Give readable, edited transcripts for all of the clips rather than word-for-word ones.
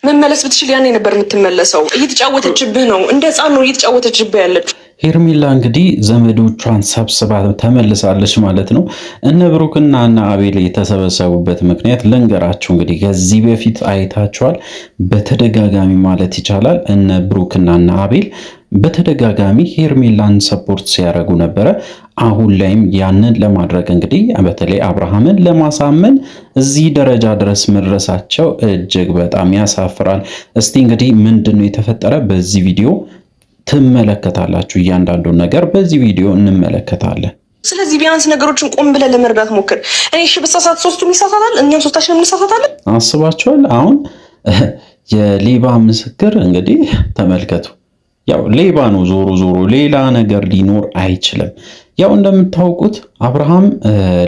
መመለስ ብትችል ያኔ ነበር የምትመለሰው። እየተጫወተችብህ ነው፣ እንደ ሕፃን ነው እየተጫወተችብህ ያለችው። ሄርሜላ እንግዲህ ዘመዶቿን ሰብስባ ተመልሳለች ማለት ነው። እነ ብሩክና እነ አቤል የተሰበሰቡበት ምክንያት ልንገራችሁ። እንግዲህ ከዚህ በፊት አይታችኋል፣ በተደጋጋሚ ማለት ይቻላል እነ ብሩክና እነ አቤል በተደጋጋሚ ሄርሜላን ሰፖርት ሲያደርጉ ነበረ። አሁን ላይም ያንን ለማድረግ እንግዲህ በተለይ አብርሃምን ለማሳመን እዚህ ደረጃ ድረስ መድረሳቸው እጅግ በጣም ያሳፍራል። እስቲ እንግዲህ ምንድነው የተፈጠረ በዚህ ቪዲዮ ትመለከታላችሁ። እያንዳንዱን ነገር በዚህ ቪዲዮ እንመለከታለን። ስለዚህ ቢያንስ ነገሮችን ቆም ብለህ ለመረዳት ሞክር። እኔ እሺ ብሳሳት ሶስቱም ይሳሳታል፣ እኛም ሶስታችንም እንሳሳታለን። አስባችኋል? አሁን የሌባ ምስክር እንግዲህ ተመልከቱ። ያው ሌባ ነው፣ ዞሮ ዞሮ ሌላ ነገር ሊኖር አይችልም። ያው እንደምታውቁት አብርሃም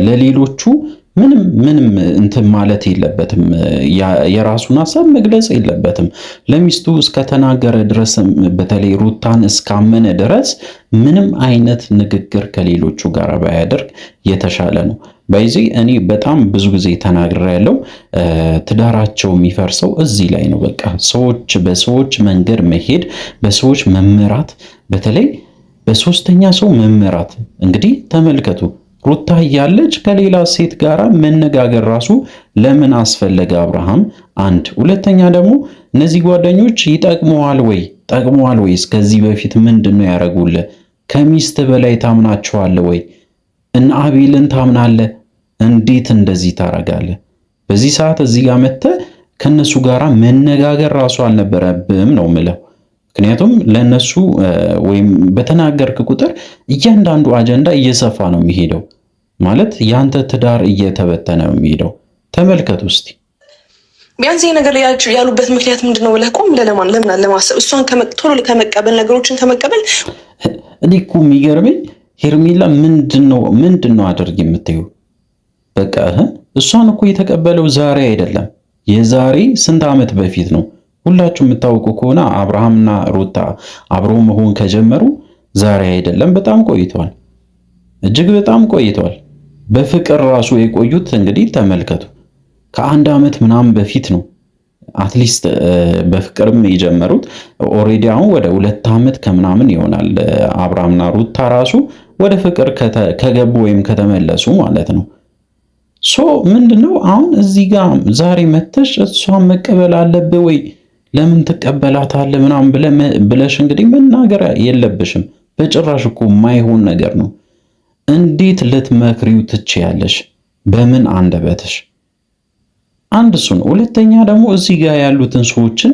ለሌሎቹ ምንም እንትን ማለት የለበትም፣ የራሱን ሀሳብ መግለጽ የለበትም። ለሚስቱ እስከተናገረ ድረስ በተለይ ሩታን እስካመነ ድረስ ምንም አይነት ንግግር ከሌሎቹ ጋር ባያደርግ የተሻለ ነው። በዚህ እኔ በጣም ብዙ ጊዜ ተናግሬያለሁ። ትዳራቸው የሚፈርሰው እዚህ ላይ ነው። በቃ በሰዎች መንገድ መሄድ፣ በሰዎች መመራት፣ በተለይ በሶስተኛ ሰው መመራት። እንግዲህ ተመልከቱ፣ ሩታ እያለች ከሌላ ሴት ጋር መነጋገር ራሱ ለምን አስፈለገ አብርሃም? አንድ ሁለተኛ ደግሞ እነዚህ ጓደኞች ይጠቅመዋል ወይ ጠቅመዋል ወይ? እስከዚህ በፊት ምንድነው ያደረጉልህ? ከሚስት በላይ ታምናቸዋለህ ወይ? እነ አቤልን ታምናለህ? እንዴት እንደዚህ ታረጋለህ? በዚህ ሰዓት እዚህ ጋር መጥተህ ከነሱ ጋር መነጋገር ራሱ አልነበረብህም ነው ምለው። ምክንያቱም ለነሱ ወይም በተናገርክ ቁጥር እያንዳንዱ አጀንዳ እየሰፋ ነው የሚሄደው። ማለት ያንተ ትዳር እየተበተነ ነው የሚሄደው። ተመልከቱ እስቲ። ቢያንስ ይሄ ነገር ያሉበት ምክንያት ምንድነው ብለህ ቆም ብለህ ለምን ለማሰብ እሷን ቶሎ ከመቀበል ነገሮችን ከመቀበል እኔ እኮ የሚገርመኝ ሄርሜላ ምንድነው አድርግ የምትይው? በቃ እሷን እኮ የተቀበለው ዛሬ አይደለም፣ የዛሬ ስንት ዓመት በፊት ነው። ሁላችሁ የምታውቁ ከሆነ አብርሃምና ሩታ አብሮ መሆን ከጀመሩ ዛሬ አይደለም፣ በጣም ቆይቷል። እጅግ በጣም ቆይቷል። በፍቅር ራሱ የቆዩት እንግዲህ ተመልከቱ፣ ከአንድ ዓመት ምናምን በፊት ነው አትሊስት በፍቅርም የጀመሩት። ኦሬዲ አሁን ወደ 2 ዓመት ከምናምን ይሆናል አብርሃምና ሩታ ራሱ ወደ ፍቅር ከገቡ ወይም ከተመለሱ ማለት ነው። ምንድነው አሁን እዚህ ጋር ዛሬ መተሽ እሷን መቀበል አለብህ ወይ? ለምን ትቀበላታለህ ምናምን ብለሽ እንግዲህ መናገር የለብሽም። በጭራሽ እኮ የማይሆን ነገር ነው። እንዴት ልትመክሪው ትችያለሽ? በምን አንደበትሽ? አንድ እሱን። ሁለተኛ ደግሞ እዚህ ጋር ያሉትን ሰዎችን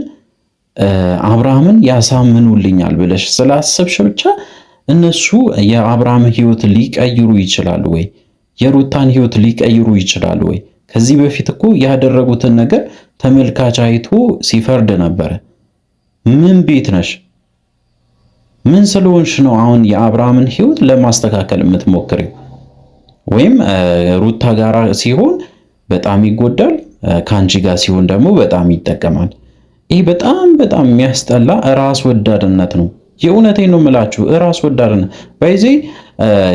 አብርሃምን ያሳምኑልኛል ብለሽ ስላሰብሽ ብቻ እነሱ የአብርሃምን ሕይወት ሊቀይሩ ይችላሉ ወይ? የሩታን ሕይወት ሊቀይሩ ይችላሉ ወይ? ከዚህ በፊት እኮ ያደረጉትን ነገር ተመልካች አይቶ ሲፈርድ ነበረ። ምን ቤት ነሽ? ምን ስለሆንሽ ነው አሁን የአብርሃምን ሕይወት ለማስተካከል የምትሞክሪው? ወይም ሩታ ጋራ ሲሆን በጣም ይጎዳል፣ ከአንቺ ጋር ሲሆን ደግሞ በጣም ይጠቀማል። ይህ በጣም የሚያስጠላ ራስ ወዳድነት ነው። የእውነቴን ነው የምላችሁ፣ ራስ ወዳድነት በዚህ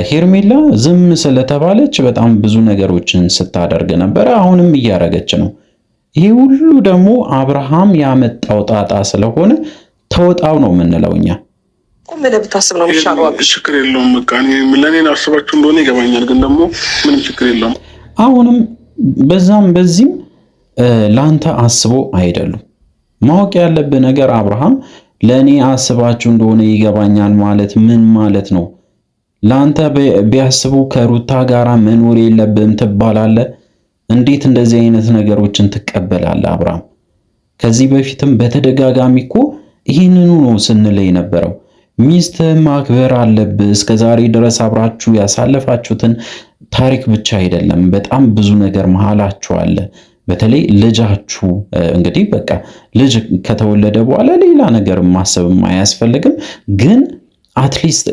ሄርሜላ ዝም ስለተባለች በጣም ብዙ ነገሮችን ስታደርግ ነበረ። አሁንም እያደረገች ነው። ይሄ ሁሉ ደግሞ አብርሃም ያመጣው ጣጣ ስለሆነ ተወጣው ነው የምንለው እኛ። ቆም ብለህ ብታስብ ነው የሚሻለው። ችግር የለውም። በቃ ለእኔ አስባችሁ እንደሆነ ይገባኛል፣ ግን ደግሞ ምንም ችግር የለውም። አሁንም በዚህም ለአንተ አስቦ አይደሉም። ማወቅ ያለብህ ነገር አብርሃም ለእኔ አስባችሁ እንደሆነ ይገባኛል ማለት ምን ማለት ነው? ለአንተ ቢያስቡ ከሩታ ጋራ መኖር የለብህም ትባላለህ? እንዴት እንደዚህ አይነት ነገሮችን ትቀበላለህ አብርሃም? ከዚህ በፊትም በተደጋጋሚ እኮ ይህንኑ ነው ስንል የነበረው። ሚስትህን ማክበር አለብህ። እስከ ዛሬ ድረስ አብራችሁ ያሳለፋችሁትን ታሪክ ብቻ አይደለም፣ በጣም ብዙ ነገር መሃላችሁ አለ። በተለይ ልጃችሁ እንግዲህ በቃ ልጅ ከተወለደ በኋላ ሌላ ነገር ማሰብም አያስፈልግም። ግን አትሊስት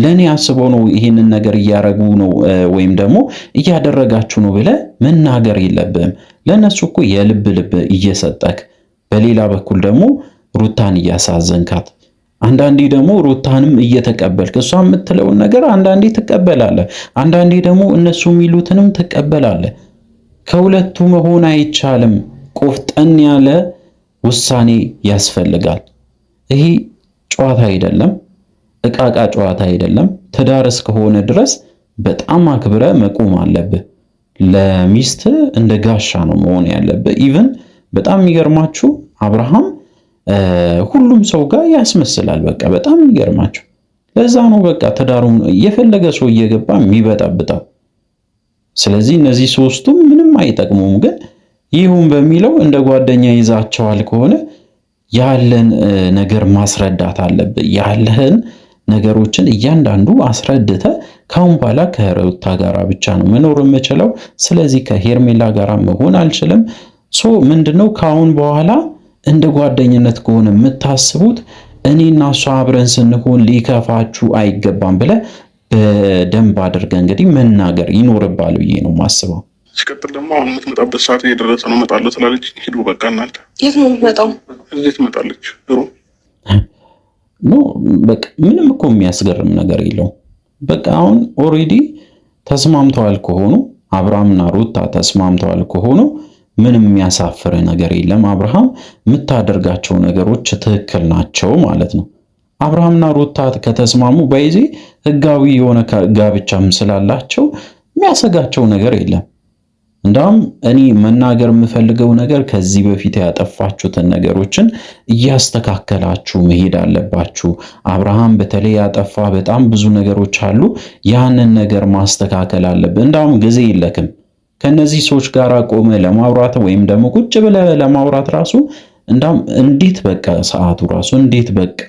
ለኔ አስበው ነው ይሄንን ነገር እያረጉ ነው ወይም ደግሞ እያደረጋችሁ ነው ብለህ መናገር የለብህም። ለነሱ እኮ የልብ እየሰጠክ፣ በሌላ በኩል ደግሞ ሩታን እያሳዘንካት፣ አንዳንዴ ደግሞ ሩታንም እየተቀበልክ፣ እሷ የምትለውን ነገር አንዳንዴ ትቀበላለህ፣ አንዳንዴ ደግሞ እነሱ የሚሉትንም ትቀበላለህ። ከሁለቱ መሆን አይቻልም። ቆፍጠን ያለ ውሳኔ ያስፈልጋል። ይሄ ጨዋታ አይደለም፣ እቃቃ ጨዋታ አይደለም። ትዳር እስከሆነ ድረስ በጣም አክብረ መቆም አለብህ። ለሚስት እንደ ጋሻ ነው መሆን ያለብህ። ኢቭን በጣም የሚገርማችሁ አብርሃም ሁሉም ሰው ጋር ያስመስላል። በቃ በጣም የሚገርማችሁ ለዛ ነው በቃ ትዳሩን የፈለገ ሰው እየገባ የሚበጣብጣው። ስለዚህ እነዚህ ሶስቱም ምንም አይጠቅሙም። ግን ይሁን በሚለው እንደ ጓደኛ ይዛቸዋል ከሆነ ያለን ነገር ማስረዳት አለብህ። ያለህን ነገሮችን እያንዳንዱ አስረድተ ካሁን በኋላ ከሩታ ጋራ ብቻ ነው መኖር የምችለው፣ ስለዚህ ከሄርሜላ ጋራ መሆን አልችልም። ምንድነው ካሁን በኋላ እንደ ጓደኝነት ከሆነ የምታስቡት እኔና እሷ አብረን ስንሆን ሊከፋችሁ አይገባም ብለ በደንብ አድርገ እንግዲህ መናገር ይኖርባል ብዬ ነው ማስበው። ሲቀጥል ደግሞ አሁን የምትመጣበት ሰዓት እየደረሰ ነው። እመጣለሁ ስላለች ሂዱ በቃ እናንተ። የት ነው የምትመጣው? እዚህ ትመጣለች። ኖ በቃ ምንም እኮ የሚያስገርም ነገር የለውም። በቃ አሁን ኦሬዲ ተስማምተዋል ከሆኑ አብርሃምና ሩታ ተስማምተዋል ከሆኑ ምንም የሚያሳፍር ነገር የለም። አብርሃም የምታደርጋቸው ነገሮች ትክክል ናቸው ማለት ነው። አብርሃምና ሩታ ከተስማሙ በይዜ ህጋዊ የሆነ ጋብቻም ስላላቸው የሚያሰጋቸው ነገር የለም። እንዳውም እኔ መናገር የምፈልገው ነገር ከዚህ በፊት ያጠፋችሁትን ነገሮችን እያስተካከላችሁ መሄድ አለባችሁ። አብርሃም በተለይ ያጠፋ በጣም ብዙ ነገሮች አሉ። ያንን ነገር ማስተካከል አለብህ። እንዳውም ጊዜ የለክም ከነዚህ ሰዎች ጋር ቆመ ለማውራት ወይም ደግሞ ቁጭ ብለ ለማውራት ራሱ እንዳውም እንዴት በቃ ሰዓቱ ራሱ እንዴት በቃ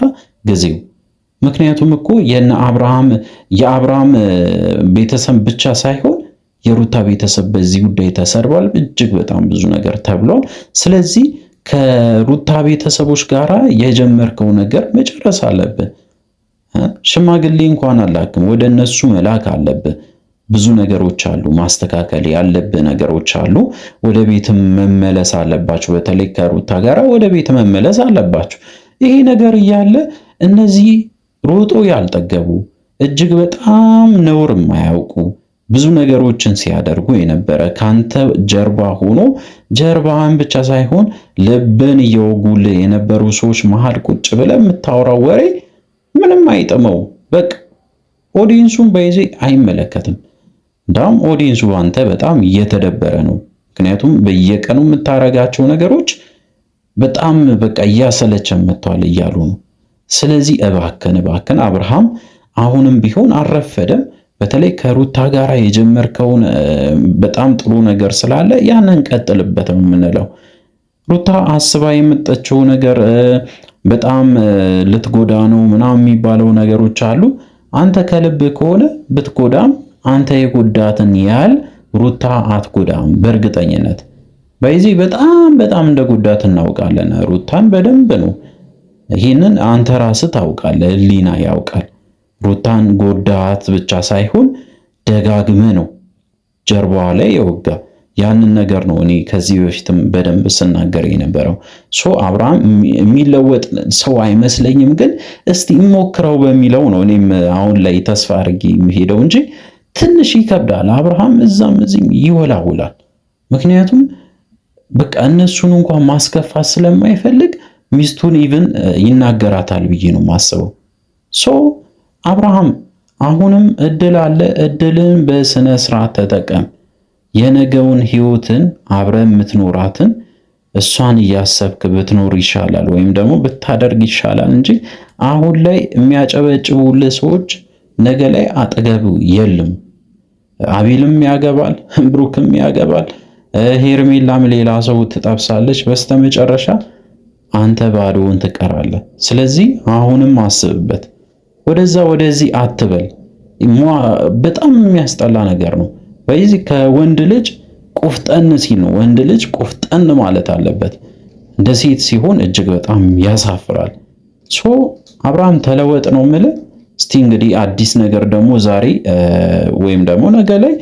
ጊዜው። ምክንያቱም እኮ የአብርሃም ቤተሰብ ብቻ ሳይሆን የሩታ ቤተሰብ በዚህ ጉዳይ ተሰርቧል። እጅግ በጣም ብዙ ነገር ተብሏል። ስለዚህ ከሩታ ቤተሰቦች ጋር የጀመርከው ነገር መጨረስ አለብህ። ሽማግሌ እንኳን አላክም፣ ወደ እነሱ መላክ አለብህ። ብዙ ነገሮች አሉ፣ ማስተካከል ያለብህ ነገሮች አሉ። ወደ ቤትም መመለስ አለባችሁ። በተለይ ከሩታ ጋር ወደ ቤት መመለስ አለባችሁ። ይሄ ነገር እያለ እነዚህ ሮጦ ያልጠገቡ እጅግ በጣም ነውር የማያውቁ ብዙ ነገሮችን ሲያደርጉ የነበረ ካንተ ጀርባ ሆኖ ጀርባህን ብቻ ሳይሆን ልብን እየወጉልህ የነበሩ ሰዎች መሃል ቁጭ ብለህ የምታወራው ወሬ ምንም አይጥመው። በቃ ኦዲየንሱን በይዜ አይመለከትም። እንዳውም ኦዲየንሱ አንተ በጣም እየተደበረ ነው። ምክንያቱም በየቀኑ የምታረጋቸው ነገሮች በጣም በቃ እያሰለቸን መጥቷል እያሉ ነው። ስለዚህ እባክን አብርሃም አሁንም ቢሆን አልረፈደም። በተለይ ከሩታ ጋር የጀመርከውን በጣም ጥሩ ነገር ስላለ ያንን ቀጥልበት ነው የምንለው። ሩታ አስባ የመጣችው ነገር በጣም ልትጎዳ ነው ምናምን የሚባለው ነገሮች አሉ። አንተ ከልብ ከሆነ ብትጎዳም አንተ የጎዳትን ያህል ሩታ አትጎዳም በእርግጠኝነት። በዚህ በጣም እንደጎዳት እናውቃለን። ሩታን በደንብ ነው። ይህንን አንተ ራስህ ታውቃለህ፣ ህሊና ያውቃል። ሩታን ጎዳት ብቻ ሳይሆን ደጋግመ ነው ጀርባዋ ላይ የወጋ። ያንን ነገር ነው እኔ ከዚህ በፊትም በደንብ ስናገር የነበረው። አብርሃም የሚለወጥ ሰው አይመስለኝም፣ ግን እስቲ ሞክረው በሚለው ነው እኔም አሁን ላይ ተስፋ አድርጌ የሚሄደው እንጂ ትንሽ ይከብዳል። አብርሃም እዛም እዚህም ይወላውላል። ምክንያቱም በቃ እነሱን እንኳን ማስከፋት ስለማይፈልግ ሚስቱን ኢቭን ይናገራታል ብዬ ነው ማስበው። አብርሃም አሁንም እድል አለ። እድልን በስነ ስርዓት ተጠቀም። የነገውን ህይወትን አብረ የምትኖራትን እሷን እያሰብክ ብትኖር ይሻላል፣ ወይም ደግሞ ብታደርግ ይሻላል እንጂ አሁን ላይ የሚያጨበጭቡልህ ሰዎች ነገ ላይ አጠገቡ የለም። አቤልም ያገባል፣ ብሩክም ያገባል፣ ሄርሜላም ሌላ ሰው ትጠብሳለች። በስተመጨረሻ አንተ ባዶውን ትቀራለህ። ስለዚህ አሁንም አስብበት። ወደዛ ወደዚህ አትበል። በጣም የሚያስጠላ ነገር ነው። በዚህ ከወንድ ልጅ ቆፍጠን ሲል ነው ወንድ ልጅ ቆፍጠን ማለት አለበት። እንደ ሴት ሲሆን እጅግ በጣም ያሳፍራል። አብርሃም ተለወጥ ነው የምልህ። እስቲ እንግዲህ አዲስ ነገር ደግሞ ዛሬ ወይም ደግሞ ነገ ላይ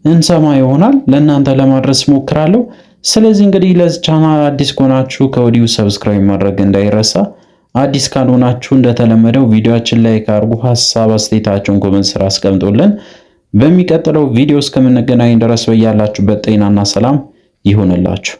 እንሰማ ይሆናል። ለእናንተ ለማድረስ ሞክራለሁ። ስለዚህ እንግዲህ ለዚህ ቻናል አዲስ ከሆናችሁ ከወዲሁ ሰብስክራይብ ማድረግ እንዳይረሳ። አዲስ ካልሆናችሁ እንደተለመደው ቪዲዮአችን ላይ ካርጉ ሐሳብ አስተያየታችሁን ኮሜንት ስራ አስቀምጡልን። በሚቀጥለው ቪዲዮ እስከምንገናኝ ድረስ በያላችሁበት ጤናና ሰላም ይሁንላችሁ።